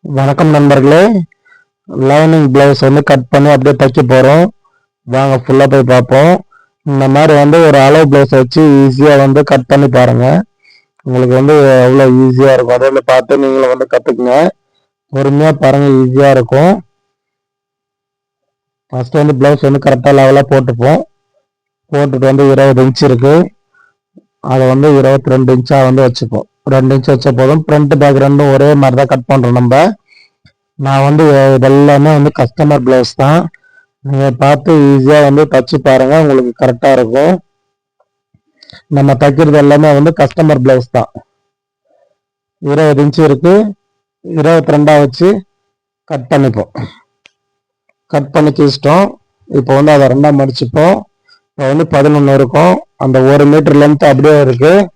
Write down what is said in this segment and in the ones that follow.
வணக்கம் நண்பர்களே. Lining blouse வந்து கட் பண்ணி அப்படியே தைக்க போகிறோம். வாங்க ஃபுல்லாக போய் பார்ப்போம். இந்த மாதிரி வந்து ஒரு அளவு பிளவுஸ் வச்சு ஈஸியாக வந்து கட் பண்ணி பாருங்கள். உங்களுக்கு வந்து எவ்வளோ ஈஸியாக இருக்கும் அதில் பார்த்து நீங்களும் வந்து கற்றுக்குங்க. பொறுமையாக பாருங்கள், ஈஸியாக இருக்கும். ஃபஸ்ட்டு வந்து ப்ளவுஸ் வந்து கரெக்டாக லெவலாக போட்டுட்டு வந்து 20 இன்ச் இருக்குது. அதை வந்து 22 இன்ச்சாக வந்து வச்சுப்போம். 2 இன்ச் வச்ச போதும். ஃப்ரண்ட் பேக் ரெண்டும் ஒரே மாதிரி தான் கட் பண்ணுறோம் நம்ம. நான் வந்து இதெல்லாமே வந்து கஸ்டமர் ப்ளவுஸ் தான். நீங்கள் பார்த்து ஈஸியாக வந்து தச்சு பாருங்கள், உங்களுக்கு கரெக்டாக இருக்கும். நம்ம தைக்கிறது எல்லாமே வந்து கஸ்டமர் ப்ளவுஸ் தான். 20 இன்ச்சு இருக்குது, 22 வச்சு கட் பண்ணிப்போம். கட் பண்ணி கிழிச்சிட்டோம். இப்போ வந்து அதை ரெண்டாக மடிச்சுப்போம். இப்போ வந்து 11 இருக்கும். அந்த 1 மீட்டர் லென்த் அப்படியே இருக்குது.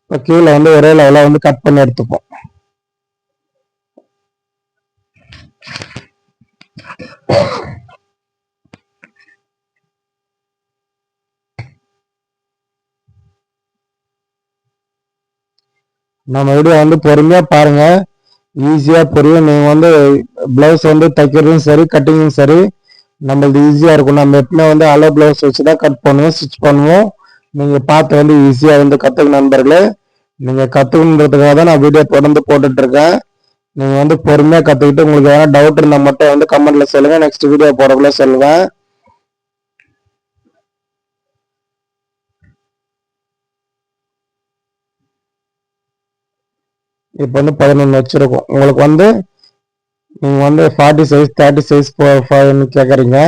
இப்போ கீழே வந்து ஒரே லெவலாக வந்து கட் பண்ணி எடுத்துப்போம். நம்ம வீடியோ வந்து பொறுமையாக பாருங்கள், ஈஸியாக புரியும். நீங்கள் வந்து ப்ளவுஸ் வந்து தைக்கிறதும் சரி, கட்டிங்கும் சரி, நம்மளுக்கு ஈஸியாக இருக்கும். நம்ம எப்பவுமே வந்து அளவு ப்ளவுஸ் வச்சு தான் கட் பண்ணுவோம், ஸ்டிச் பண்ணுவோம். நீங்கள் பார்த்து வந்து ஈஸியாக வந்து கற்றுக்க நண்பர்களே. நீங்கள் கற்றுக்கணுன்றதுக்காக தான் நான் வீடியோ தொடர்ந்து போட்டுட்ருக்கேன். நீங்கள் வந்து பொறுமையாக கற்றுக்கிட்டு உங்களுக்கு எதனா டவுட் இருந்தால் மட்டும் வந்து கமெண்ட்டில் சொல்லுங்கள். நெக்ஸ்ட் வீடியோ போடக்குள்ளே சொல்லுவேன். இப்போ வந்து 11 வச்சுருக்கோம். உங்களுக்கு வந்து நீங்கள் வந்து 40 சைஸ் 30 சைஸ் 5ன்னு கேட்குறீங்க.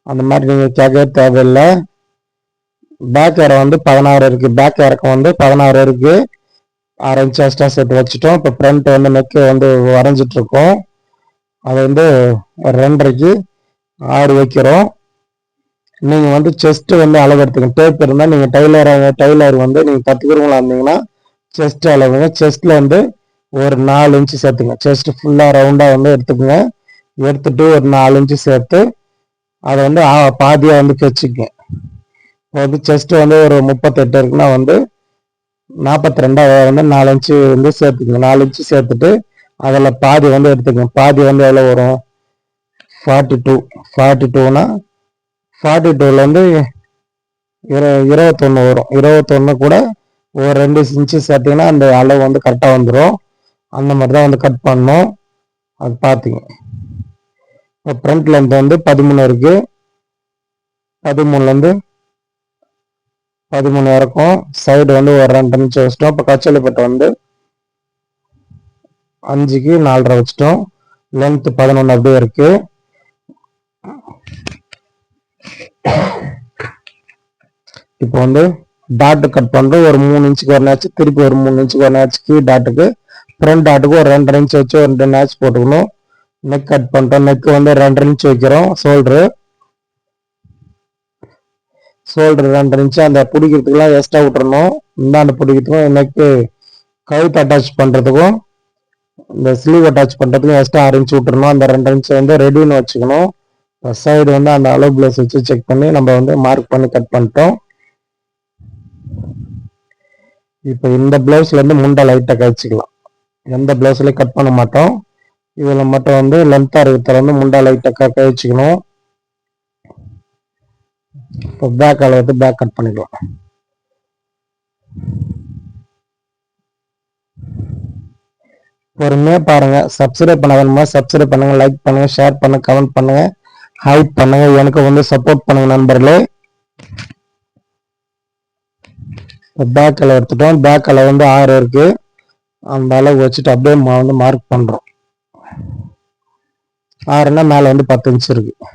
அந்த மாதிரி நீங்கள் கேட்கவே தேவையில்லை. பேக் இறம் வந்து 16 இருக்குது. பேக் இறக்கம் வந்து 16 இருக்குது. 6 இன்ச் எக்ஸ்ட்ரா சேர்த்து வச்சுட்டோம். இப்போ ஃப்ரண்ட் வந்து நெக்கு வந்து வரைஞ்சிட்ருக்கோம். அதை வந்து 2.5க்கு 6 வைக்கிறோம். நீங்கள் வந்து செஸ்ட்டு வந்து அளவு எடுத்துக்கணும். டேப் இருந்தால் நீங்கள் டைலர் வந்து நீங்கள் கற்றுக்கிறவங்களா இருந்தீங்கன்னா செஸ்ட் அளவுங்க. செஸ்ட்டில் வந்து ஒரு 4 இன்ச்சு சேர்த்துங்க. செஸ்ட் ஃபுல்லாக ரவுண்டாக வந்து எடுத்துக்கோங்க. எடுத்துட்டு ஒரு 4 இன்ச்சு சேர்த்து அதை வந்து பாதியாக வந்து தைச்சிக்கங்க. இப்போ வந்து செஸ்ட்டு வந்து ஒரு 38 இருக்குன்னா வந்து 42 வந்து 4 இன்ச்சு வந்து சேர்த்துக்கங்க. 4 இன்ச்சு சேர்த்துட்டு அதில் பாதி வந்து எடுத்துக்கங்க. பாதி வந்து எவ்வளோ வரும்? 42. 42னா 42ல் வந்து 21 வரும். 21 கூட ஒரு 2 இன்ச்சு சேர்த்திங்கன்னா அந்த அளவு வந்து கரெக்டாக வந்துடும். அந்த மாதிரி தான் வந்து கட் பண்ணணும். அது பார்த்துங்க. இப்போ ஃப்ரண்ட் லென்த் வந்து 13 இருக்குது. 13லேருந்து 13 இறக்கும். சைடு வந்து ஒரு 2 இன்ச்சு வச்சிட்டோம். இப்போ கச்சலிப்பட்டு வந்து 5க்கு 4.5 வச்சிட்டோம். லென்த் 11 அப்படியே இருக்குது. இப்போ வந்து டாட்டு கட் பண்ணுறோம். ஒரு 3 இன்ச்சுக்கு ஒரு நேச்சு, திருப்பி ஒரு 3 இன்ச்சுக்கு ஒரு நேச்சுக்கு டாட்டுக்கு, ஃப்ரண்ட் டாட்டுக்கு ஒரு 2.5 இன்ச்சு வச்சு ஒரு 2 நேச்சு போட்டுக்கணும். நெக் கட் பண்ணிட்டோம். நெக் வந்து 2.5 இன்ச்சு வைக்கிறோம். ஷோல்டரு 2.5 இன்ச்சு அந்த பிடிக்கிறதுக்குலாம் எக்ஸ்ட்ரா விட்டுறணும். இந்தாண்டு பிடிக்கிறதுக்கும் நெக்கு கழுத்து அட்டாச் பண்ணுறதுக்கும் இந்த ஸ்லீவ் அட்டாச் பண்ணுறதுக்கும் எக்ஸ்ட்ரா 6 இன்ச்சு விட்டுறணும். அந்த 2 இன்ச்சு வந்து ரெடின்னு வச்சுக்கணும். சைடு வந்து அந்த அளவு ப்ளவுஸ் வச்சு செக் பண்ணி நம்ம வந்து மார்க் பண்ணி கட் பண்ணிட்டோம். இப்போ இந்த ப்ளவுஸ்லேருந்து முண்டை லைட்டாக கழிச்சிக்கலாம். எந்த ப்ளவுஸ்லையும் கட் பண்ண மாட்டோம். இதில் மட்டும் வந்து லென்த்தாக இருக்கிறத வந்து முண்டை லைட்டாக கழிச்சிக்கணும். இப்போ பேக் அளவுக்கு பேக் கட் பண்ணிக்கலாம். பொறுமையாக பாருங்கள். சப்ஸ்கிரைப் பண்ண வேணுமா சப்ஸ்கிரைப் பண்ணுங்கள், லைக் பண்ணுங்கள், ஷேர் பண்ணுங்கள், கமெண்ட் பண்ணுங்கள், ஹைப் பண்ணுங்கள். எனக்கு வந்து சப்போர்ட் பண்ணுங்கள் நண்பர்களே. பேக் அளவு எடுத்துட்டோம். பேக் அளவு வந்து 6 இருக்குது. அந்த அளவு வச்சுட்டு அப்படியே வந்து மார்க் பண்ணுறோம். 6ன்னா மேலே வந்து 10 இன்ச்சு இருக்குது.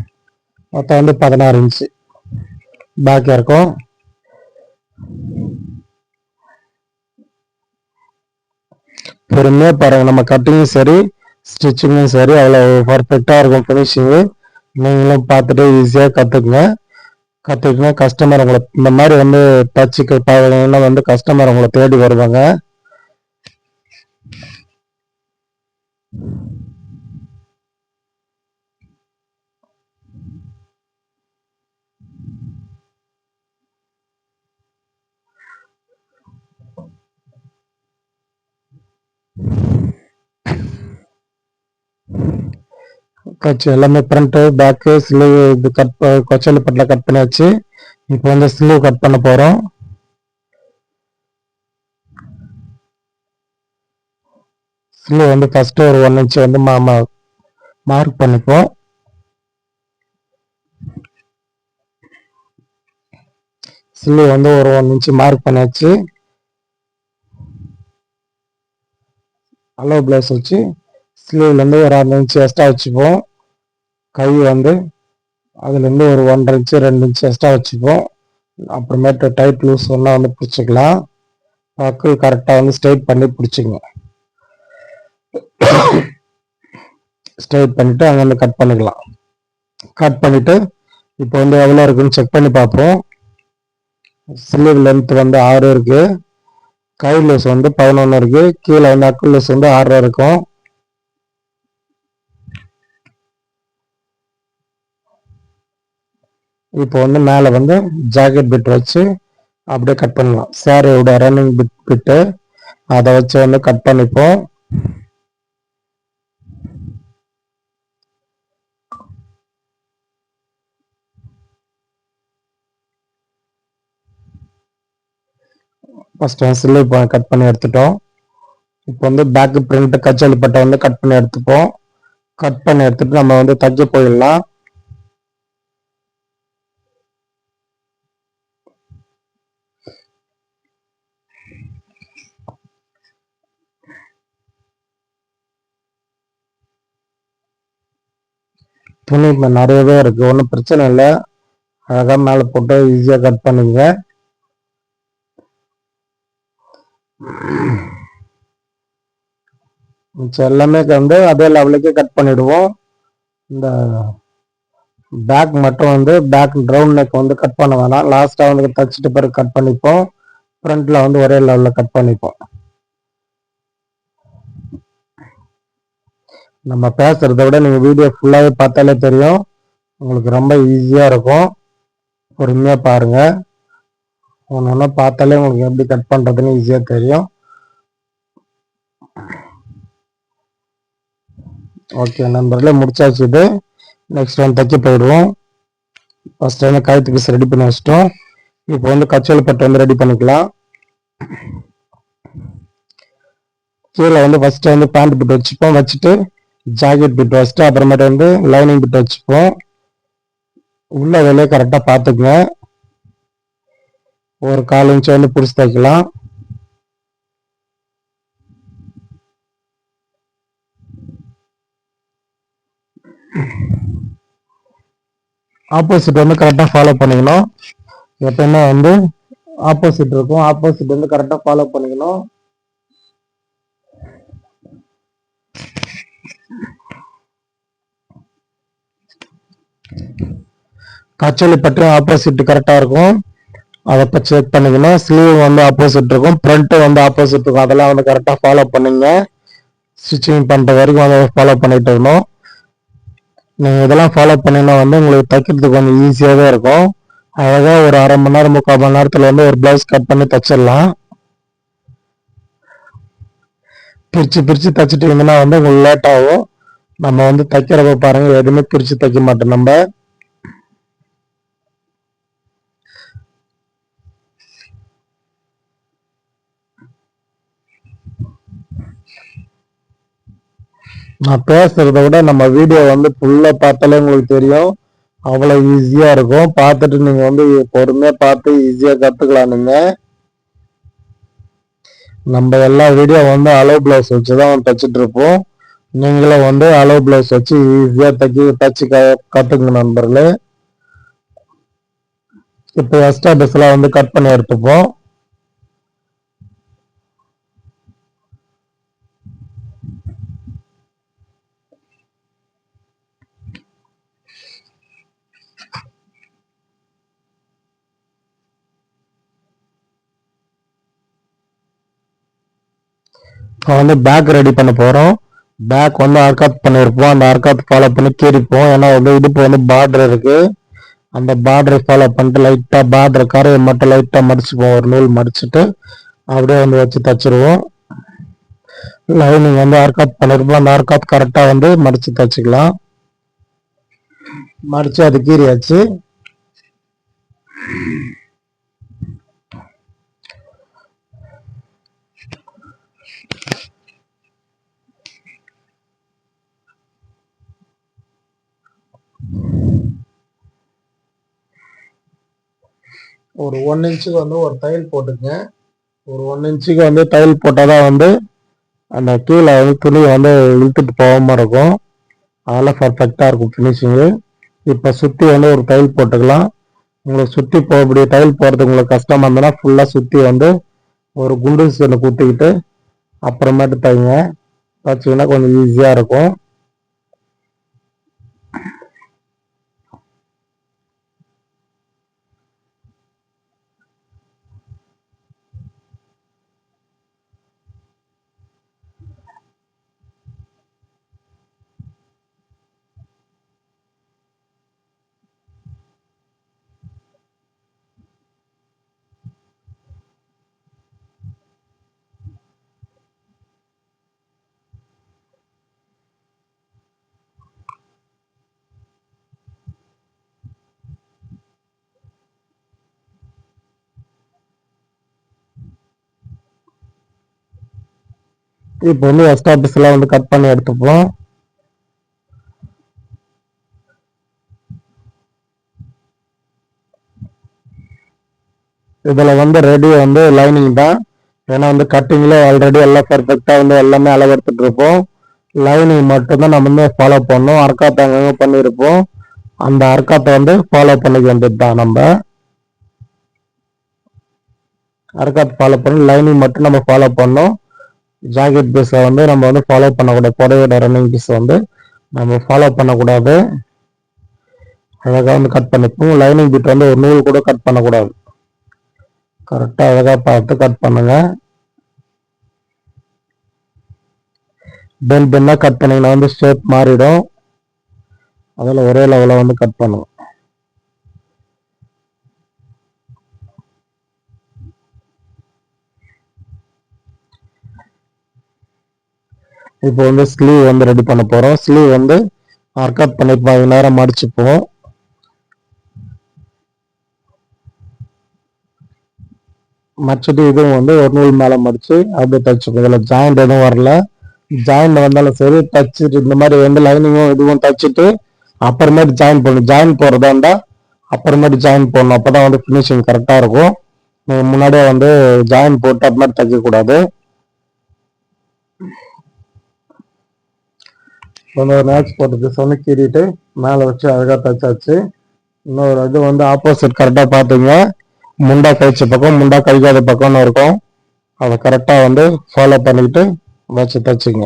மொத்தம் வந்து 16 இன்ச்சு பேக் இருக்கும். பொறுமையாக பாருங்கள். நம்ம கட்டிங்கும் சரி, ஸ்டிச்சிங்கும் சரி, அவ்வளோ பர்ஃபெக்டாக இருக்கும் ஃபினிஷிங்கு. நீங்களும் பார்த்துட்டு ஈஸியாக கற்றுக்குங்க. கஸ்டமர் உங்களை இந்த மாதிரி வந்து தச்சுக்கு பாருங்கன்னா வந்து கஸ்டமர் உங்களை தேடி வருவாங்க. கட்சி எல்லாமே ஃப்ரண்ட்டு பேக்கு ஸ்லீவ் இது கொச்சலி பட்டில் கட் பண்ணியாச்சு. இப்போ வந்து ஸ்லீவ் கட் பண்ண போகிறோம். ஸ்லீவ் வந்து ஃபஸ்ட்டு ஒரு 1 இன்ச் வந்து மார்க் பண்ணிப்போம். ஸ்லீவ் வந்து ஒரு 1 இன்ச் மார்க் பண்ணியாச்சு. அளவு ப்ளவுஸ் வச்சு ஸ்லீவ்லேருந்து ஒரு 1/2 இன்ச் எக்ஸ்ட்ரா வச்சுப்போம். கை வந்து அதுலேருந்து ஒரு 1.5 இன்ச்சு 2 இன்ச் எக்ஸ்ட்ரா வச்சுப்போம். அப்புறமேட்டு டைட் லூஸ் ஒன்றா வந்து பிடிச்சிக்கலாம். பக்கு கரெக்டாக வந்து ஸ்ட்ரைட் பண்ணி பிடிச்சிங்க. ஸ்ட்ரைட் பண்ணிவிட்டு அங்கே வந்து கட் பண்ணிக்கலாம். கட் பண்ணிவிட்டு இப்போ வந்து எவ்வளோ இருக்குன்னு செக் பண்ணி பார்ப்போம். ஸ்லீவ் லென்த் வந்து 6 இருக்குது. கை லூஸ் வந்து 11 இருக்குது. கீழே வந்து அக்கு லூஸ் வந்து 6 இருக்கும். இப்போ வந்து மேலே வந்து ஜாக்கெட் பிட் வச்சு அப்படியே கட் பண்ணலாம். சாரியோட ரன்னிங் பிட்டு அதை வச்சு வந்து கட் பண்ணிப்போம். ஃபஸ்ட்டு ஸ்லீவ் கட் பண்ணி எடுத்துட்டோம். இப்போ வந்து பேக்கு பிரிண்ட் கச்சோலி பட்டை வந்து கட் பண்ணி எடுத்துப்போம். கட் பண்ணி எடுத்துட்டு நம்ம வந்து தைக்க போயிடலாம். துணி இப்போ நிறையவே இருக்குது, ஒன்றும் பிரச்சனை இல்லை. அழகாக மேலே போட்டு ஈஸியாக கட் பண்ணுங்க. மிச்சம் எல்லாமே வந்து அதே லெவலுக்கு கட் பண்ணிவிடுவோம். இந்த பேக் மட்டும் வந்து பேக் ரவுண்ட் நெக் வந்து கட் பண்ண வேணாம். லாஸ்ட்டாக வந்து தைச்சிட்டு பிறகு கட் பண்ணிப்போம். ஃப்ரண்ட்டில் வந்து ஒரே லெவலில் கட் பண்ணிப்போம். நம்ம பேசுகிறத விட நீங்கள் வீடியோ ஃபுல்லாகவே பார்த்தாலே தெரியும். உங்களுக்கு ரொம்ப ஈஸியாக இருக்கும். பொறுமையாக பாருங்கள். ஒன்று ஒன்றா பார்த்தாலே உங்களுக்கு எப்படி கட் பண்ணுறதுன்னு ஈஸியாக தெரியும். ஓகே நண்பர்களே, முடிச்சாச்சு. இது நெக்ஸ்ட் வந்து தைக்க போயிடுவோம். ஃபஸ்ட்டு வந்து கழுத்து பீஸ் ரெடி பண்ணி வச்சிட்டோம். இப்போ வந்து கச்சோலி பட்டு வந்து ரெடி பண்ணிக்கலாம். கீழே வந்து ஃபஸ்ட்டு வந்து பேண்ட் பிட் வச்சுப்போம். வச்சுட்டு ஜாக்கெட் பிட் வச்சுட்டு அப்புறமேட்டு வந்து லைனிங் பிட் வச்சுப்போம். உள்ள வேலையை கரெக்டாக பார்த்துக்குங்க. ஒரு 1/4 இன்ச்சு வந்து பிடிச்சி தைக்கலாம். ஆப்போசிட் வந்து கரெக்டாக ஃபாலோ பண்ணிக்கணும். எப்பவுமே வந்து ஆப்போசிட் இருக்கும். ஆப்போசிட் வந்து கரெக்டாக ஃபாலோ பண்ணிக்கணும். கச்சோலி பட்டு ஆப்போசிட் கரெக்டாக இருக்கும். அதை இப்போ செக் பண்ணிக்கணும். ஸ்லீவ் வந்து ஆப்போசிட் இருக்கும், ஃப்ரண்ட்டு வந்து ஆப்போசிட் இருக்கும். அதெல்லாம் வந்து கரெக்டாக ஃபாலோ பண்ணுங்க. ஸ்டிச்சிங் பண்ணுற வரைக்கும் அதை ஃபாலோ பண்ணிட்டு இருக்கணும். நீங்கள் இதெல்லாம் ஃபாலோ பண்ணிங்கன்னா வந்து உங்களுக்கு தைக்கிறதுக்கு கொஞ்சம் ஈஸியாகவே இருக்கும். அழகாக ஒரு 1/2 மணி நேரம் 3/4 மணி நேரத்தில் வந்து ஒரு ப்ளவுஸ் கட் பண்ணி தைச்சிடலாம். பிரித்து பிரித்து தைச்சிட்டு இருந்தோம்னா வந்து உங்களுக்கு லேட் ஆகும். நம்ம வந்து தைக்கிறப்ப பாருங்கள், எதுவுமே பிரித்து தைக்க மாட்டோம். நம்ம நான் பேசுறத விட நம்ம வீடியோ வந்து ஃபுல்லாக பார்த்தாலே உங்களுக்கு தெரியும். அவ்வளோ ஈஸியாக இருக்கும். பார்த்துட்டு நீங்கள் வந்து பொறுமையாக பார்த்து ஈஸியாக கற்றுக்கலாம். நீங்கள் நம்ம எல்லா வீடியோ வந்து அளவு ப்ளவுஸ் வச்சு தான் தைச்சிட்டு இருப்போம். நீங்களும் வந்து அளவு ப்ளவுஸ் வச்சு ஈஸியாக தைச்சி கற்றுக்குங்க நண்பர்களே. இப்போ எக்ஸ்ட்ரா ட்ரெஸ்லாம் வந்து கட் பண்ணி எடுத்துப்போம். இப்போ வந்து பேக் ரெடி பண்ண போகிறோம். பேக் வந்து அர்காத் பண்ணியிருப்போம். அந்த அர்காத் ஃபாலோ பண்ணி கீறிப்போம். ஏன்னா வந்து இடுப்பு வந்து பார்டர் இருக்குது. அந்த பார்டரை ஃபாலோ பண்ணிட்டு லைட்டாக பார்டர் கரையை மட்டும் லைட்டாக மடிச்சுப்போம். ஒரு நூல் மடிச்சுட்டு அப்படியே வந்து வச்சு தைச்சிருவோம். லைனிங் வந்து அர்காத் பண்ணியிருப்போம். அந்த அர்காத் கரெக்டாக வந்து மடித்து தைச்சிக்கலாம். மடிச்சு அது கீறியாச்சு. ஒரு 1 இன்ச்சுக்கு வந்து ஒரு தையல் போட்டுங்க. ஒரு 1 இன்ச்சுக்கு வந்து தையல் போட்டாதான் வந்து அந்த கீழே வந்து துணி வந்து இழுத்துட்டு போகாம இருக்கும். அதெல்லாம் பர்ஃபெக்டாக இருக்கும் ஃபினிஷிங்கு. இப்போ சுற்றி வந்து ஒரு தையல் போட்டுக்கலாம். உங்களுக்கு சுற்றி போகக்கூடிய தையல் போகிறது உங்களுக்கு கஷ்டமாக இருந்ததுன்னா ஃபுல்லாக சுற்றி வந்து ஒரு குண்டு சீலை குத்திக்கிட்டு அப்புறமேட்டு தைங்க. தைச்சிங்கன்னா கொஞ்சம் ஈஸியாக இருக்கும். இப்போ வந்து எக்ஸ்ட்ரா பீஸ்லாம் வந்து கட் பண்ணி எடுத்துப்போம். இதில் வந்து ரெடி வந்து லைனிங் தான். ஏன்னா வந்து கட்டிங்கில் ஆல்ரெடி எல்லாம் பர்ஃபெக்டாக வந்து எல்லாமே அளவு எடுத்துகிட்டு இருப்போம். லைனிங் மட்டும்தான் நம்ம வந்து ஃபாலோ பண்ணோம். அர்க்காத்தை அங்கங்கே பண்ணியிருப்போம். அந்த அர்க்காத்தை வந்து ஃபாலோ பண்ணிக்க வேண்டியது தான். நம்ம அர்க்காத்தை ஃபாலோ பண்ணி லைனிங் மட்டும் நம்ம ஃபாலோ பண்ணோம். ஜாக்கெட் பீஸை வந்து நம்ம வந்து ஃபாலோ பண்ணக்கூடாது. புடவையோட ரன்னிங் பீஸ் வந்து நம்ம ஃபாலோ பண்ணக்கூடாது. அழகாக வந்து கட் பண்ணிப்போம். லைனிங் பீட் வந்து ஒரு நூல் கூட கட் பண்ணக்கூடாது. கரெக்டாக அழகாக பார்த்து கட் பண்ணுங்க. பென் பென்னாக கட் பண்ணிங்கன்னா வந்து ஷேப் மாறிடும். அதில் ஒரே லெவலில் வந்து கட் பண்ணுங்க. இப்போ வந்து ஸ்லீவ் வந்து ரெடி பண்ண போகிறோம். ஸ்லீவ் வந்து கட் பண்ணி 10 நேரம் மடிச்சுப்போம். மடிச்சுட்டு இதுவும் வந்து ஒரு நூல் மேலே மடித்து அப்படியே தைச்சுப்போம். இதில் ஜாயிண்ட் எதுவும் வரல. ஜாயிண்ட் வந்தாலும் சரி தைச்சிட்டு இந்த மாதிரி வந்து லைனிங்கும் இதுவும் தைச்சிட்டு அப்புறமேட்டு ஜாயின் பண்ணணும். ஜாயின் போடுறதா இருந்தால் அப்புறமேட்டு ஜாயின் போடணும். அப்போ தான் வந்து ஃபினிஷிங் கரெக்டாக இருக்கும். நீங்கள் முன்னாடியே வந்து ஜாயின் போட்டு அப்புறமேட்டு தைக்கக்கூடாது. ஒரு மேட்ச் போட்டு சொன்ன கீறிட்டு மேலே வச்சு அழகாக தைச்சாச்சு. இன்னொரு இது வந்து ஆப்போசிட் கரெக்டாக பார்த்தீங்க. முண்டா கழிச்ச பக்கம் முண்டா கழிக்காத பக்கம்னு இருக்கும். அதை கரெக்டாக வந்து ஃபாலோ பண்ணிக்கிட்டு வச்சு தைச்சிங்க.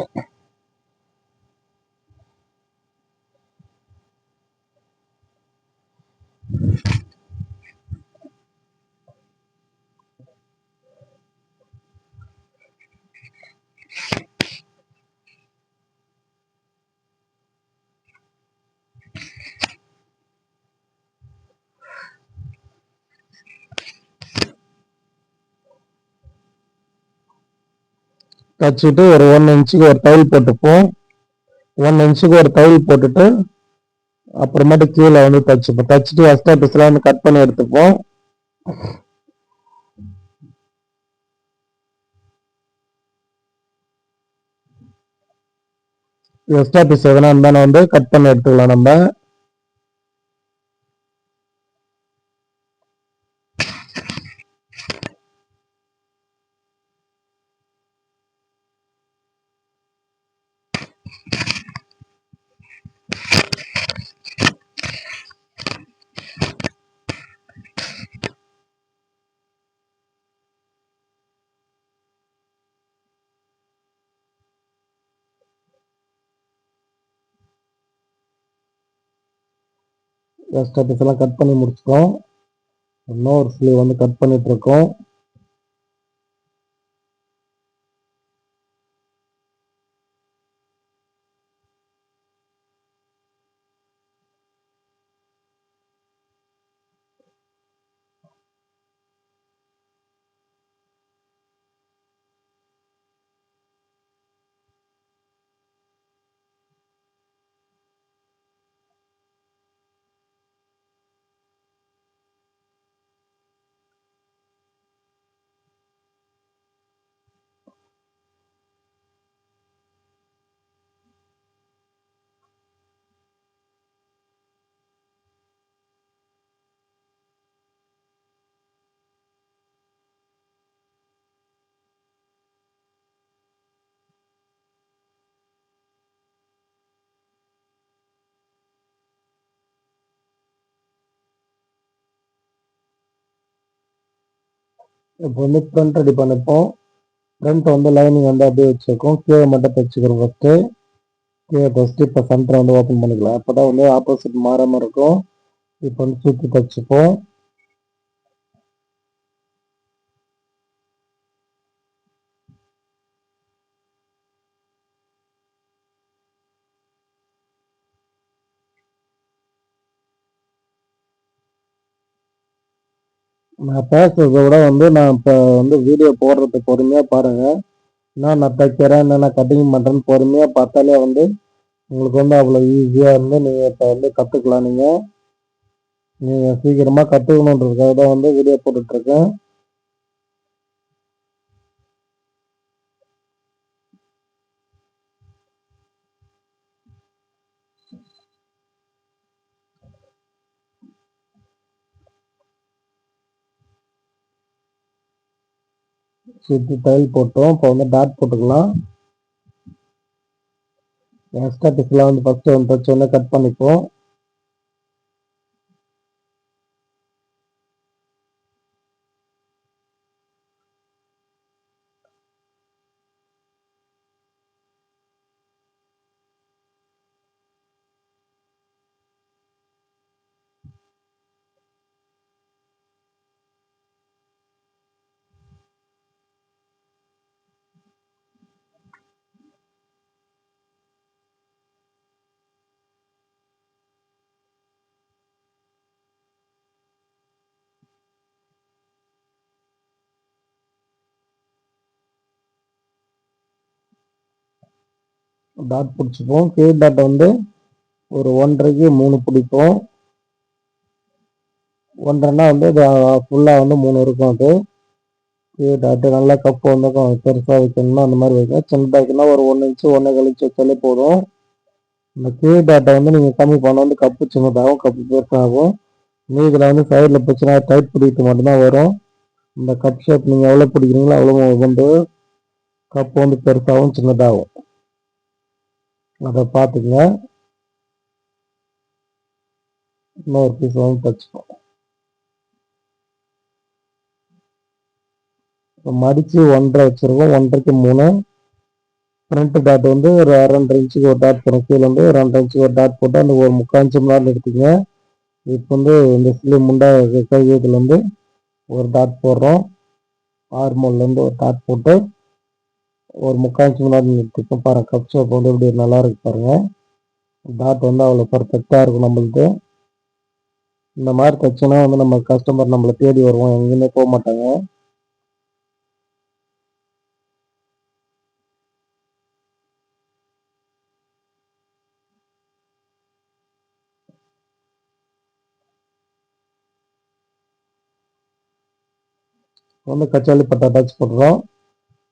தைச்சிட்டு ஒரு 1 இன்ச்சுக்கு ஒரு தையல் போட்டுப்போம். 1 இன்ச்சுக்கு ஒரு தையல் போட்டுட்டு அப்புறமேட்டு கீழே வந்து தைச்சுப்போம். தைச்சிட்டு எக்ஸ்ட்ரா பீஸ்லாம் வந்து கட் பண்ணி எடுத்துப்போம். எக்ஸ்ட்ரா பீஸ் எதனா இருந்தாலும் வந்து கட் பண்ணி எடுத்துக்கலாம் நம்ம. எக்ஸ்ட்ரா பீஸ் எல்லாம் கட் பண்ணி முடிச்சிட்டோம். இன்னொரு ஸ்லீவ் வந்து கட் பண்ணிட்டு இருக்கோம். இப்போ வந்து ஃப்ரண்ட் ரெடி பண்ணிப்போம். ஃப்ரண்ட் வந்து லைனிங் வந்து அப்படியே வச்சுருக்கோம். கீழே மட்டும் தைச்சிக்கிறோம் ஃபஸ்ட்டு. கீழே தைச்சிட்டு இப்போ சென்டரை வந்து ஓப்பன் பண்ணிக்கலாம். அப்போ தான் வந்து ஆப்போசிட் மாறாமல் இருக்கும். இப்போ வந்து சுற்றி தைச்சிப்போம். நான் பேசுறத விட வந்து நான் இப்போ வந்து வீடியோ போடுறது பொறுமையாக பாருங்கள். நான் தைக்கிறேன், நான் கட்டிங் பண்ணுறேன்னு பொறுமையாக பார்த்தாலே வந்து உங்களுக்கு வந்து அவ்வளோ ஈஸியாக இருந்து நீங்கள் இப்போ வந்து கற்றுக்கலாம். நீங்கள் சீக்கிரமாக கற்றுக்கணுன்றதுக்காக தான் வந்து வீடியோ போட்டுட்ருக்கேன். சுற்றி தையல் போட்டோம். இப்போ வந்து டாட் போட்டுக்கலாம். எக்ஸ்ட்ரா பீஸ்லாம் வந்து ஃபஸ்ட்டு வந்து தைச்சோன்னே கட் பண்ணிப்போம். டாட் பிடிச்சிப்போம். கீழ் டாட்டை வந்து ஒரு 1.5க்கு 3 பிடிப்போம். 1.5ன்னா வந்து ஃபுல்லாக வந்து 3 இருக்கும். அது கீழ் டாட்டு நல்லா கப்பு வந்து பெருசாக வைக்கணும்னா அந்த மாதிரி வைங்க. சின்னதாக வைக்கணும்னா ஒரு 1 இன்ச்சு 1.25 இன்ச்சு வச்சாலே போதும். இந்த கீழ் டாட்டை வந்து நீங்கள் கம்மி பண்ண வந்து கப்பு சின்னதாகும், கப்பு பெருசாகும். இதில் வந்து சைடில் பிரச்சனை டைட் பிடிக்கிறது மட்டும்தான் வரும். இந்த கப் ஷேப் நீங்கள் எவ்வளோ பிடிக்கிறீங்களோ அவ்வளோ வந்து கப்பு வந்து பெருசாகவும் சின்னதாகும். அதை பார்த்துங்க. இன்னொரு பீஸ் வந்து தைச்சிப்போம். மடித்து 1.5 வச்சுருக்கோம். 1.5க்கு 3. ஃப்ரண்ட் டாட் வந்து ஒரு 2.5 இன்ச்சுக்கு ஒரு டாட் போடும். கீழே வந்து 2.5 இன்ச்சுக்கு ஒரு டாட் போட்டு அந்த ஒரு 3/4 இன்ச்சு முன்னாடி எடுத்துங்க. இப்போ வந்து இந்த ஸ்லீவ் முண்டா கையத்தில் வந்து ஒரு டாட் போடுறோம். ஆர்மோல்லேருந்து ஒரு டாட் போட்டு ஒரு 3/4 இன்ச்சு முன்னாடி எடுத்துக்கோம். பாருங்கள் கப் ஷேப் வந்து இப்படி நல்லா இருக்கு பாருங்கள். டாட் வந்து அவ்வளோ பர்ஃபெக்டாக இருக்கும் நம்மளுக்கு. இந்த மாதிரி தைச்சோன்னா வந்து நம்ம கஸ்டமர் நம்மளை தேடி வருவோம், எங்கேயுமே போக மாட்டாங்க. வந்து கச்சாலி பட்டு அட்டாச் பண்ணுறோம்.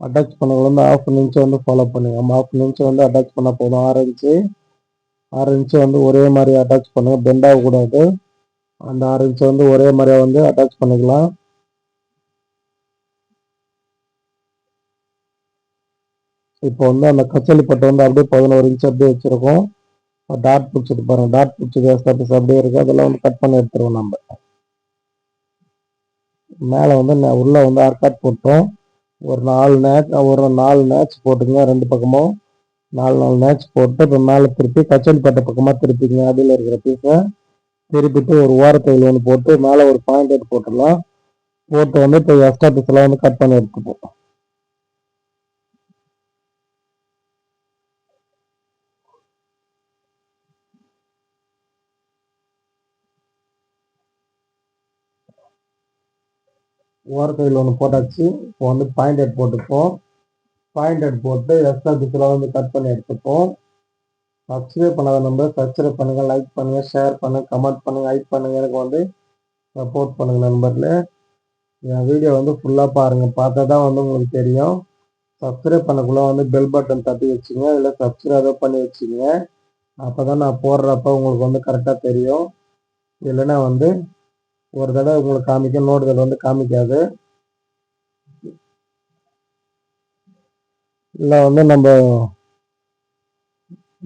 அட்டாச் பண்ணவங்க வந்து 1/2 இன்ச்சு வந்து ஃபாலோ பண்ணுங்க. 1/2 இன்ச்சு வந்து அட்டாச் பண்ணால் போதும். 6 இன்ச்சு வந்து ஒரே மாதிரி அட்டாச் பண்ணுங்க, பெண்ட் ஆகக்கூடாது. அந்த 6 இன்ச்சு வந்து ஒரே மாதிரியாக வந்து அட்டாச் பண்ணிக்கலாம். இப்போ வந்து அந்த கச்சலி பட்டு வந்து அப்படியே 11 இன்ச்சு அப்படியே வச்சுருக்கோம். டாட் பிடிச்சிட்டு பாருங்கள், டாட் பிடிச்சது எக்ஸ்ட்ரா பீஸ் அப்படியே இருக்குது. அதெல்லாம் வந்து கட் பண்ணி எடுத்துருவோம். நம்ம மேலே வந்து உள்ளே வந்து ஆர்காட் போட்டோம். ஒரு 4 நேட்ச் போட்டுங்க. 2 பக்கமும் 4 நேட்ச் போட்டு இப்போ மேலே திருப்பி கச்சலி பட்ட பக்கமாக திருப்பிங்க. அடியில் இருக்கிற பீஸை திருப்பிட்டு ஒரு ஓரத்தையில் ஒன்று போட்டு மேலே ஒரு பாயிண்ட் எடுத்து போட்டுடலாம். போட்டு வந்து இப்போ எக்ஸ்ட்ரா பீஸ்லாம் வந்து கட் பண்ணி எடுத்துப்போம். ஓரத்தையில் ஒன்று போட்டாச்சு. இப்போ வந்து பாயிண்ட் எடுத்து போட்டுப்போம். பாயிண்ட் எடுத்து போட்டு எக்ஸ்ட்ரா பீஸ்லாம் வந்து கட் பண்ணி எடுத்துப்போம். சப்ஸ்கிரைப் பண்ணாத நம்பர் சப்ஸ்கிரைப் பண்ணுங்கள், லைக் பண்ணுங்கள், ஷேர் பண்ணுங்கள், கமெண்ட் பண்ணுங்கள், ஹைப் பண்ணுங்கள். எனக்கு வந்து சப்போர்ட் பண்ணுங்கள் நண்பர்களே. என் வீடியோ வந்து ஃபுல்லாக பாருங்கள். பார்த்தா தான் வந்து உங்களுக்கு தெரியும். சப்ஸ்கிரைப் பண்ணக்குள்ளே வந்து பெல் பட்டன் தட்டி வச்சுங்க. இல்லை சப்ஸ்கிரைபே பண்ணி வச்சுங்க. அப்போ தான் நான் போடுறப்ப உங்களுக்கு வந்து கரெக்டாக தெரியும். இல்லைன்னா வந்து ஒரு தடவை உங்களுக்கு காமிக்கும், இன்னொரு தடவை வந்து காமிக்காது. இல்லை வந்து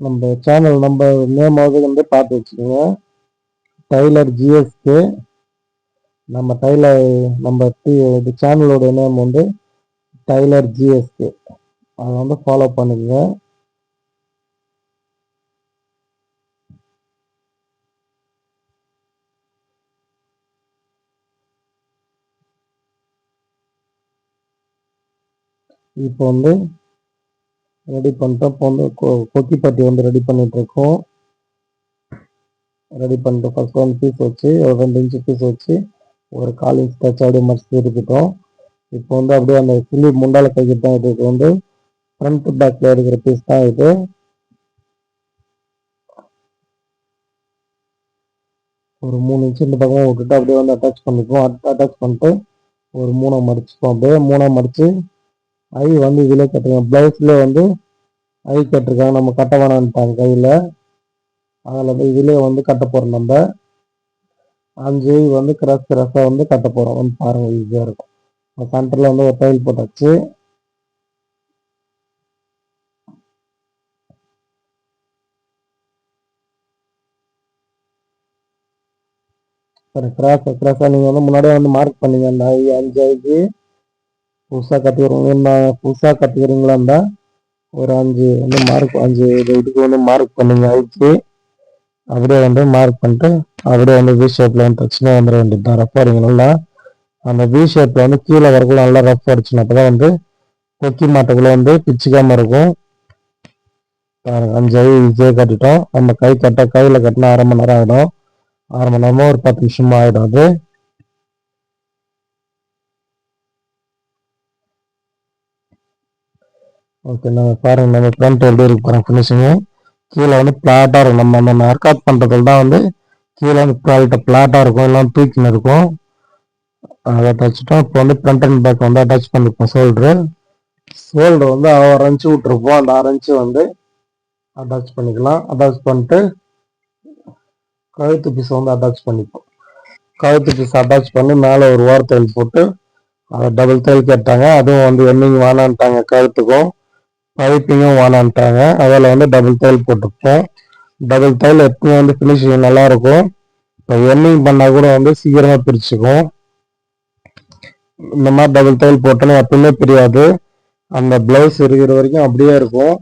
நம்ம சேனல் நேமாவது வந்து பார்த்து வச்சுக்கோங்க. டைலர் ஜிஎஸ்கே நம்ம டைலர் நம்ம சேனலோட நேம் வந்து டைலர் ஜிஎஸ்கே. அதை வந்து ஃபாலோ பண்ணுங்க. இப்போ வந்து ரெடி பண்ணிட்டோம். இப்போ வந்து கொக்கி பட்டி வந்து ரெடி பண்ணிட்டு இருக்கோம். ரெடி பண்ணிட்டு ஃபர்ஸ்ட் 1 பீஸ் வச்சு ஒரு 2 இன்ச்சு பீஸ் வச்சு ஒரு 1/4 இன்ச் தச்சு அப்படியே மடிச்சு இருக்கட்டும். இப்போ வந்து அப்படியே அந்த ஸ்லீவ் முண்டால தைக்கிறது தான். இது வந்து ஃப்ரண்ட் பேக்ல இருக்கிற பீஸ் தான் இது. ஒரு 3 இன்ச்சு இந்த பக்கமாக விட்டுட்டு அப்படியே வந்து அட்டாச் பண்ணிப்போம். அட்டாச் பண்ணிட்டு ஒரு 3 மடிச்சுப்போம். அப்படியே 3 மடிச்சு ஐ வந்து இதில் கட்டுங்க. ப்ளவுஸ்ல வந்து ஐ கட்டிருக்காங்க, நம்ம கட்ட வேணான்ட்டாங்க கையில். அதில் வந்து இதிலே வந்து கட்ட போகிறோம். நம்ம 5 வந்து கிராஸாக வந்து கட்ட போகிறோம். வந்து பாருங்கள், ஈஸியாக இருக்கும். சென்டரில் வந்து ஒரு தையல் போட்டாச்சு. கிராஸாக நீங்கள் வந்து முன்னாடியே வந்து மார்க் பண்ணீங்க. அந்த 5 ஐக்கு புதுசாக கற்றுக்கிறீங்களா இருந்தால் ஒரு 5 வந்து மார்க் 5 இதுக்கு வந்து மார்க் பண்ணுங்க. ஐக்கு அப்படியே வந்து மார்க் பண்ணிட்டு அப்படியே வந்து வி ஷேப்பில் வந்து தச்சுனே வந்துட வேண்டியது தான். ரஃப் அடிங்க நல்லா. அந்த வி ஷேப்பில் வந்து கீழே வரக்குள்ள நல்லா ரஃப் அடிச்சுனா அப்போ தான் வந்து கொக்கி மாட்டக்குள்ளே வந்து பிச்சுக்காமல் இருக்கும். 5 ஈஸியாக கட்டிட்டோம். நம்ம கையில் கட்டினா 1/2 மணி நேரம் ஆகிடும். 1/2 மணி நேரமோ ஒரு 10 நிமிஷமா ஆகிடும் அது. ஓகே, நம்ம பாருங்க, நம்ம ஃப்ரண்ட் எப்படி இருக்கு பாருங்க ஃபினிஷிங்கு. கீழே வந்து பிளாட்டாக இருக்கும். நம்ம ஒர்க் பண்ணுறதுல தான் வந்து கீழே வந்து பிளாட்டாக இருக்கும், எல்லாம் தூக்கின்னு இருக்கும். அதை தச்சுட்டோம். இப்போ வந்து ஃப்ரண்ட் அண்ட் பேக் வந்து அட்டாச் பண்ணிப்போம். ஷோல்டர் வந்து 1 இன்ச்சு விட்டுருப்போம். அந்த 1 இன்ச்சு வந்து அட்டாச் பண்ணிக்கலாம். அட்டாச் பண்ணிட்டு கழுத்து பீஸ் வந்து அட்டாச் பண்ணிப்போம். கழுத்து பீஸ் அட்டாச் பண்ணி மேலே ஒரு ஓரத்தையில் போட்டு அதை டபுள் தையல் கேட்டாங்க. அதுவும் வந்து எண்ணிங் வேணான்ட்டாங்க. கழுத்துக்கும் பைப்பிங்கும் வேணான்ட்டாங்க. அதில் வந்து டபுள் தையல் போட்டுப்போம். டபுள் தையல் எப்பவும் வந்து ஃபினிஷிங் நல்லாயிருக்கும். இப்போ எண்ணிங் பண்ணால் கூட வந்து சீக்கிரமாக பிரிச்சுக்கும். இந்த மாதிரி டபுள் தையல் போட்டோன்னா எப்பவுமே பிரியாது. அந்த பிளவுஸ் இருக்கிற வரைக்கும் அப்படியே இருக்கும்.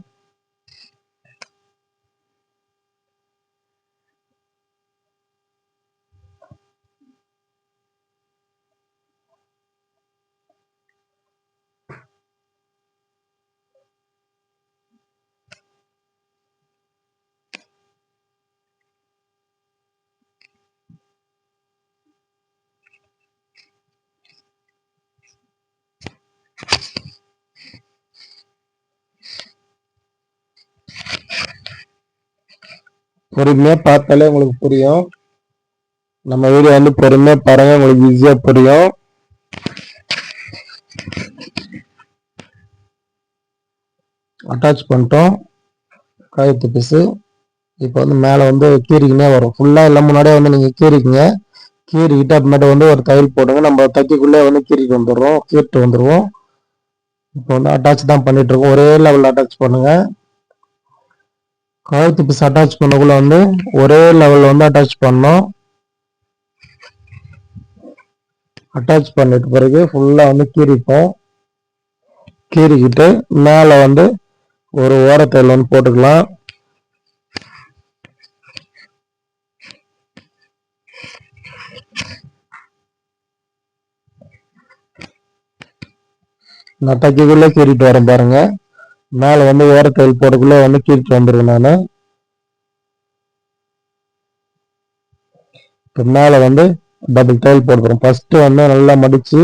பொறுமையாக பார்த்தாலே உங்களுக்கு புரியும். நம்ம வீடியோ வந்து பொறுமையாக பாருங்க, உங்களுக்கு ஈஸியாக புரியும். அட்டாச் பண்ணிட்டோம் கழுத்து பீஸு. இப்போ வந்து மேலே வந்து கீறிக்கினே வரும். ஃபுல்லாக எல்லாம் முன்னாடியே வந்து நீங்கள் கீறிக்கிங்க. கீறிக்கிட்டு அப்புறமேட்டு வந்து ஒரு தையல் போடுங்க. நம்ம தைக்கக்குள்ளே வந்து கீறிட்டு வந்துடுவோம். இப்போ வந்து அட்டாச் தான் பண்ணிட்டு இருக்கோம். ஒரே லெவலில் அட்டாச் பண்ணுங்க. கழுத்து பீஸ் அட்டாச் பண்ணக்குள்ள வந்து ஒரே லெவலில் வந்து அட்டாச் பண்ணோம். அட்டாச் பண்ணிட்டு பிறகு ஃபுல்லாக வந்து கீறிப்போம். கீறிக்கிட்டு மேலே வந்து ஒரு ஓரத்தையில் வந்து போட்டுக்கலாம். நான் தைக்கக்குள்ளே கீறிட்டு வரேன் பாருங்க. மேலே வந்து ஓரத்தையில் போட்டுக்குள்ளே வந்து கீறிட்டு வந்துருவேன் நான். இப்போ மேலே வந்து டபுள் தையல் போட்டுக்கிறோம். ஃபர்ஸ்ட் வந்து நல்லா மடித்து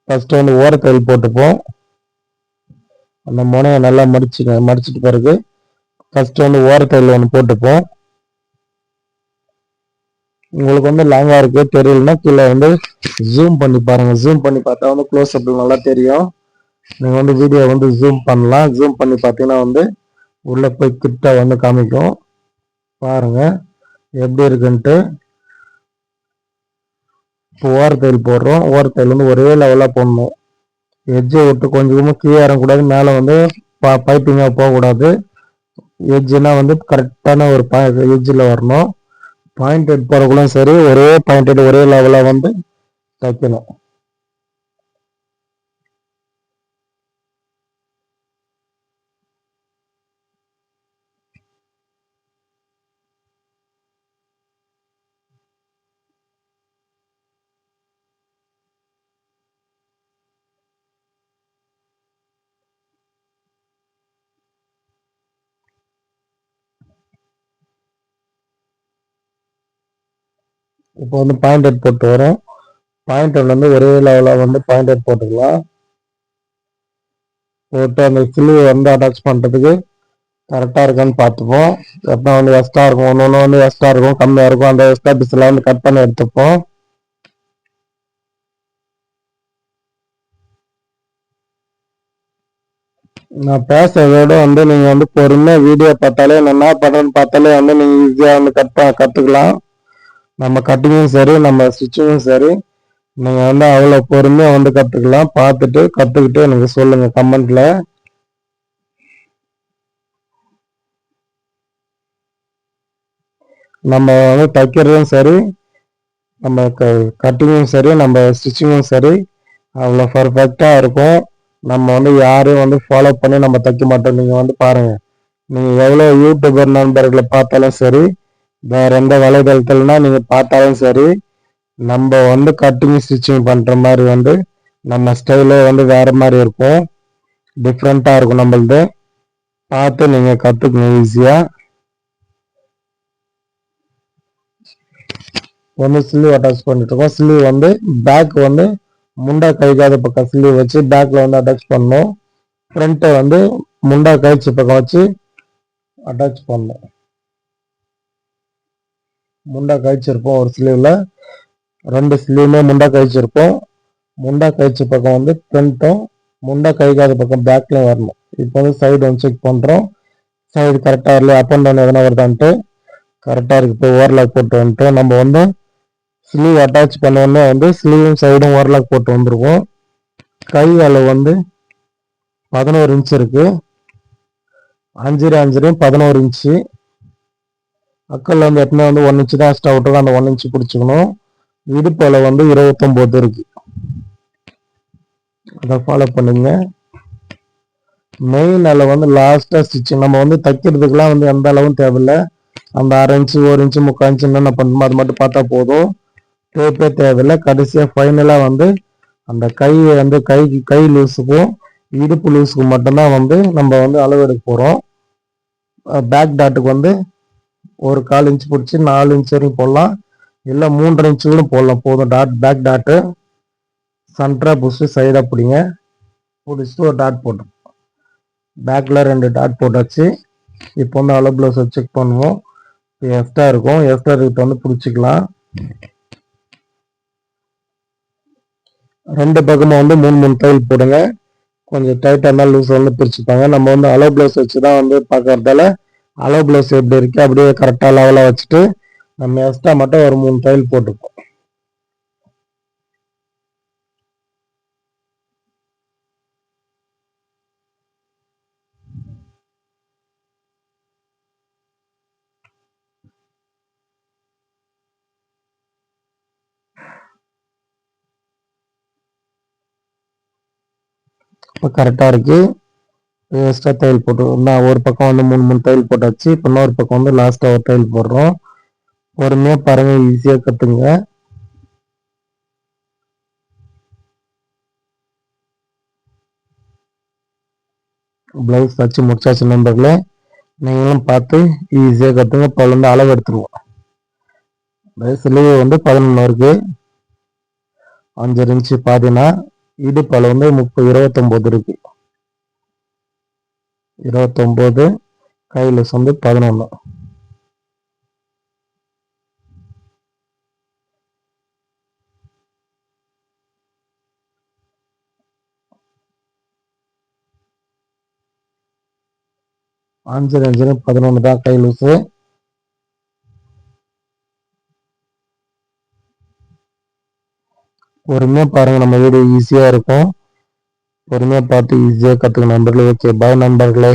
ஃபர்ஸ்ட் வந்து ஓரத்தையல் போட்டுப்போம். அந்த முனையை நல்லா மடிச்சிட்டு பிறகு ஃபர்ஸ்ட் வந்து ஓரத்தையல் ஒன்று போட்டுப்போம். உங்களுக்கு வந்து லாங்காக இருக்கு தெரியலன்னா கீழே வந்து ஜூம் பண்ணி பாருங்க. ஜூம் பண்ணி பார்த்தா வந்து க்ளோஸ் அப்ல நல்லா தெரியும். நீங்கள் வந்து வீடியோ வந்து ஜூம் பண்ணலாம். ஜூம் பண்ணி பார்த்தீங்கன்னா வந்து உள்ளே போய் கிட்ட வந்து காமிக்கும். பாருங்க எப்படி இருக்குன்ட்டு. இப்போ ஓரத்தையல் போடுறோம். ஓரத்தையல் வந்து ஒரே லெவலாக போடணும். எட்ஜை விட்டு கொஞ்சமாக கீழே இறங்கக்கூடாது. மேலே வந்து பைப்பிங்காக போகக்கூடாது. எட்ஜுனா வந்து கரெக்டான ஒரு எட்ஜில் வரணும். பாயிண்டட் போகிறக்குள்ளும் சரி, ஒரே பாயிண்டட் ஒரே லெவலாக வந்து தைக்கணும். இப்போ வந்து பாயிண்டட் போட்டு வரும். பாயிண்டட் வந்து ஒரே லெவலாக வந்து பாயிண்டட் போட்டுக்கலாம். போட்டு அந்த ஸ்லீவ் வந்து அட்டாச் பண்ணுறதுக்கு கரெக்டாக இருக்கான்னு பார்த்துப்போம். எப்போ வந்து எக்ஸ்ட்ரா இருக்கும், ஒன்று வந்து எக்ஸ்ட்ரா இருக்கும், கம்மியாக இருக்கும். அந்த எக்ஸ்ட்ரா பீஸ்லாம் வந்து கட் பண்ணி எடுத்துப்போம். நான் பேசுறதோட வந்து நீங்கள் வந்து பொறுமையாக வீடியோ பார்த்தாலே நான் என்ன பண்ணுறேன்னு பார்த்தாலே வந்து நீங்கள் ஈஸியாக வந்து கற்றுக்கலாம். நம்ம கட்டிங்கும் சரி, நம்ம ஸ்டிச்சிங்கும் சரி, நீங்கள் வந்து அவ்வளோ பொறுமையாக வந்து கற்றுக்கலாம். பார்த்துட்டு கற்றுக்கிட்டு எனக்கு சொல்லுங்கள் கமெண்ட்டில். நம்ம வந்து தைக்கிறதும் சரி, நம்ம கட்டிங்கும் சரி, நம்ம ஸ்டிச்சிங்கும் சரி அவ்வளோ பர்ஃபெக்டாக இருக்கும். நம்ம வந்து யாரையும் வந்து ஃபாலோ பண்ணி நம்ம தைக்க மாட்டோம். நீங்கள் வந்து பாருங்கள், நீங்கள் எவ்வளோ யூடியூபர் நண்பர்களை பார்த்தாலும் சரி, வேற எந்த வலைதளத்துலனா நீங்கள் பார்த்தாலும் சரி, நம்ம வந்து கட்டிங் ஸ்டிச்சிங் பண்ணுற மாதிரி வந்து நம்ம ஸ்டைலே வந்து வேறு மாதிரி இருக்கும். டிஃப்ரெண்ட்டாக இருக்கும் நம்மளது. பார்த்து நீங்கள் கற்றுக்கணும் ஈஸியாக. வந்து ஸ்லீவ் அட்டாச் பண்ணிட்டு இருக்கோம். ஸ்லீவ் வந்து பேக் வந்து முண்டா கைக்காத பக்கம் ஸ்லீவ் வச்சு பேக்கில் வந்து அட்டாச் பண்ணணும். ஃப்ரண்ட்டை வந்து முண்டா கழிச்ச பக்கம் வச்சு அட்டாச் பண்ணணும். முண்டா கழிச்சிருப்போம் ஒரு ஸ்லீவில், 2 ஸ்லீவுமே முண்டா கழிச்சிருப்போம். முண்டா கழிச்ச பக்கம் வந்து ஃப்ரண்ட்டும், முண்டா கைக்காத பக்கம் பேக்லையும் வரணும். இப்போ வந்து சைடு வந்து செக் பண்ணுறோம். சைடு கரெக்டாக இல்லையா, அப் அண்ட் டவுன் எதனா வருதான்ட்டு கரெக்டாக இருக்குது. இப்போ ஓவர்லாக் போட்டு வந்துட்டு நம்ம வந்து ஸ்லீவ் அட்டாச் பண்ணோடனே வந்து ஸ்லீவும் சைடும் ஓவர்லாக் போட்டு வந்துருக்கும். கை அளவு வந்து 11 இன்ச் இருக்கு. 5 5 11 இன்ச்சு. அக்கல் வந்து எப்பவுமே வந்து 1 இன்ச்சு தான் எக்ஸ்ட்ரா விட்டுருக்கோம். அந்த 1 இன்ச்சு பிடிச்சிக்கணும். இடுப்பு அளவு வந்து 29 இருக்கு. அதை ஃபாலோ பண்ணுங்க. மெயின் அளவு வந்து லாஸ்ட்டாக ஸ்டிச்சிங் நம்ம வந்து தைக்கிறதுக்கெலாம் வந்து எந்த அளவும் தேவையில்லை. அந்த 1/2 இன்ச்சு 1 இன்ச்சு 3/4 இன்ச்சு என்னென்ன பண்ணணுமோ அது மட்டும் பார்த்தா போதும். டேப்பே தேவையில்லை. கடைசியாக ஃபைனலாக வந்து அந்த கை வந்து கை லூஸுக்கும் இடுப்பு லூஸுக்கு மட்டும்தான் வந்து நம்ம வந்து அளவு எடுக்க போகிறோம். பேக் டாட்டுக்கு வந்து ஒரு 1/4 இன்ச் பிடிச்சி 4 இன்ச் வரைக்கும் போடலாம், இல்லை 3.5 இன்ச்சுகளும் போடலாம். போதும். பேக் டாட்டு சென்டராக பிடிச்சி சைடாக பிடிங்க. பிடிச்சிட்டு ஒரு டாட் போட்டோம். பேக்கில் 2 டாட் போட்டாச்சு. இப்போ வந்து அளவு ப்ளவுஸை செக் பண்ணுவோம். இப்போ எக்ஸ்ட்ரா இருக்கும். எக்ஸ்ட்ரா இருக்கிறத வந்து பிடிச்சிக்கலாம். 2 பக்கமும் வந்து 3 தையல் போடுங்க. கொஞ்சம் டைட்டாக இருந்தாலும் லூஸ் வந்து பிரிச்சுப்பாங்க. நம்ம வந்து அளவு ப்ளவுஸ் வச்சு தான் வந்து பார்க்கறதால அளவு ப்ளவுஸ் எப்படி இருக்கு அப்படியே கரெக்டாக லெவலாக வச்சுட்டு நம்ம எக்ஸ்ட்ரா மட்டும் ஒரு 3 தையல் போட்டுப்போம். இப்போ கரெக்டாக இருக்கு. எக்ஸ்ட்ரா தையல் போட்டு ஒரு பக்கம் வந்து 3 தையல் போட்டாச்சு. இப்போ இன்னொரு பக்கம் வந்து லாஸ்ட்டாக ஒரு தையல் போடுறோம். பொறுமையாக பாருங்க, ஈஸியாக கற்றுங்க. ப்ளவுஸ் தச்சு முடிச்சாச்சு நண்பர்களே. நீங்களும் பார்த்து ஈஸியாக கற்றுங்க. இப்போ வந்து அளவு எடுத்துருவோம். ஸ்லீவ் வந்து 11 இருக்கு. 5 இன்ச்சு பாதினா இடுப்பு அளவு வந்து 29 இருக்கு. 29 கையில் வந்து 11. அஞ்சு 11 தான் கை லூஸு. பொறுமையாக பாருங்கள், நம்ம வீடியோ ஈஸியாக இருக்கும். பொறுமையாக பார்த்து ஈஸியாக கற்றுக்க நண்பர்களே. ஓகே, பாய் நண்பர்களே.